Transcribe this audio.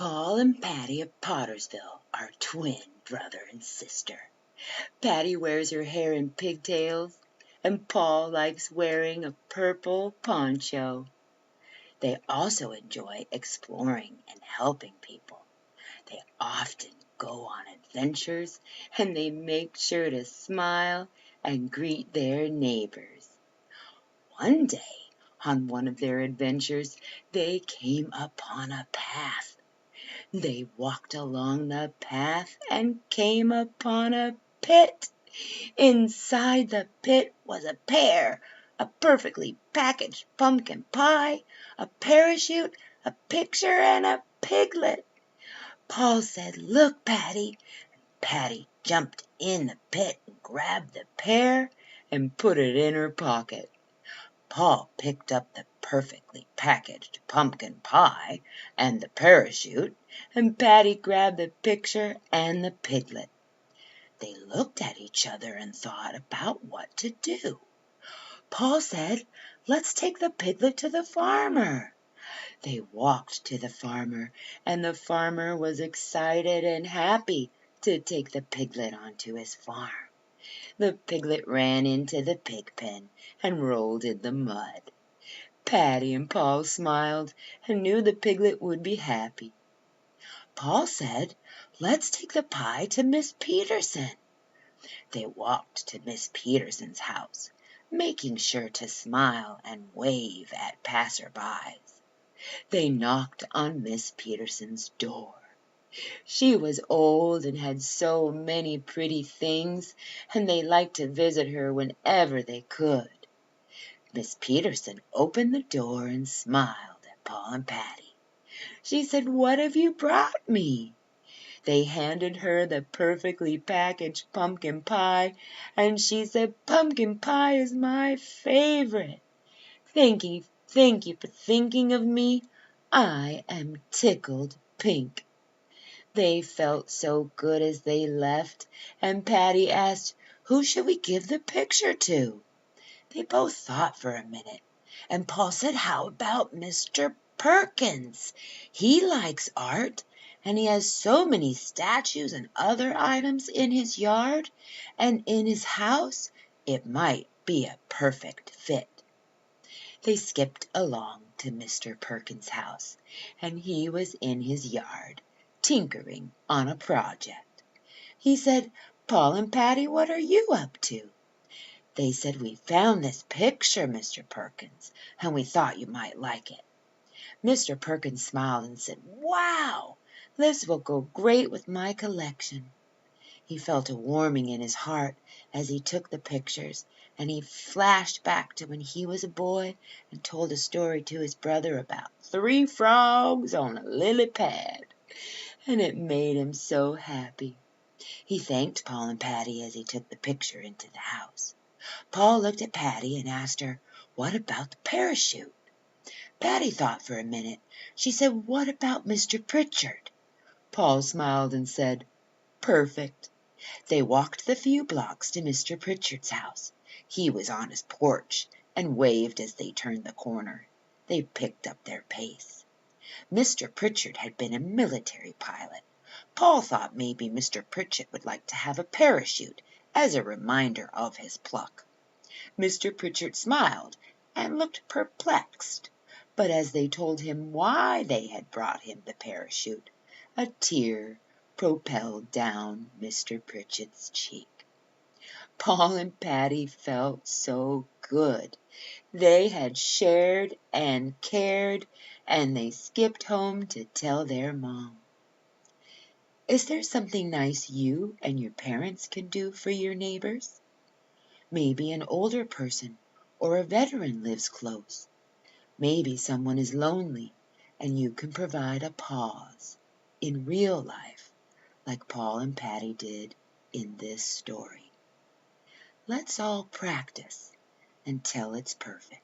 Paul and Patty of Pottersville are twin brother and sister. Patty wears her hair in pigtails, and Paul likes wearing a purple poncho. They also enjoy exploring and helping people. They often go on adventures, and they make sure to smile and greet their neighbors. One day, on one of their adventures, they came upon a path. They walked along the path and came upon a pit. Inside the pit was a pear, a perfectly packaged pumpkin pie, a parachute, a picture, and a piglet. Paul said, "Look, Patty." Patty jumped in the pit and grabbed the pear and put it in her pocket. Paul picked up the perfectly packaged pumpkin pie and the parachute, and Patty grabbed the picture and the piglet. They looked at each other and thought about what to do. Paul said, "Let's take the piglet to the farmer." They walked to the farmer, and the farmer was excited and happy to take the piglet onto his farm. The piglet ran into the pig pen and rolled in the mud. Patty and Paul smiled and knew the piglet would be happy. Paul said, "Let's take the pie to Miss Peterson." They walked to Miss Peterson's house, making sure to smile and wave at passerbys. They knocked on Miss Peterson's door. She was old and had so many pretty things, and they liked to visit her whenever they could. Miss Peterson opened the door and smiled at Paul and Patty. She said, "What have you brought me?" They handed her the perfectly packaged pumpkin pie, and she said, "Pumpkin pie is my favorite. Thank you for thinking of me. I am tickled pink." They felt so good as they left, and Patty asked, "Who should we give the picture to?" They both thought for a minute, and Paul said, "How about Mr. Perkins? He likes art, and he has so many statues and other items in his yard and in his house, it might be a perfect fit." They skipped along to Mr. Perkins' house, and he was in his yard, tinkering on a project. He said, "Paul and Patty, what are you up to?" They said, "We found this picture, Mr. Perkins, and we thought you might like it." Mr. Perkins smiled and said, "Wow! This will go great with my collection." He felt a warming in his heart as he took the pictures, and he flashed back to when he was a boy and told a story to his brother about 3 frogs on a lily pad, and it made him so happy. He thanked Paul and Patty as he took the picture into the house. Paul looked at Patty and asked her, "What about the parachute?" Patty thought for a minute. She said, "What about Mr. Pritchard?" Paul smiled and said, "Perfect." They walked the few blocks to Mr. Pritchard's house. He was on his porch and waved as they turned the corner. They picked up their pace. Mr. Pritchard had been a military pilot. Paul thought maybe Mr. Pritchard would like to have a parachute as a reminder of his pluck. Mr. Pritchard smiled and looked perplexed, but as they told him why they had brought him the parachute, a tear propelled down Mr. Pritchard's cheek. Paul and Patty felt so good. They had shared and cared, and they skipped home to tell their mom. Is there something nice you and your parents can do for your neighbors? Maybe an older person or a veteran lives close. Maybe someone is lonely, and you can provide a pause in real life, like Paul and Patty did in this story. Let's all practice until it's perfect.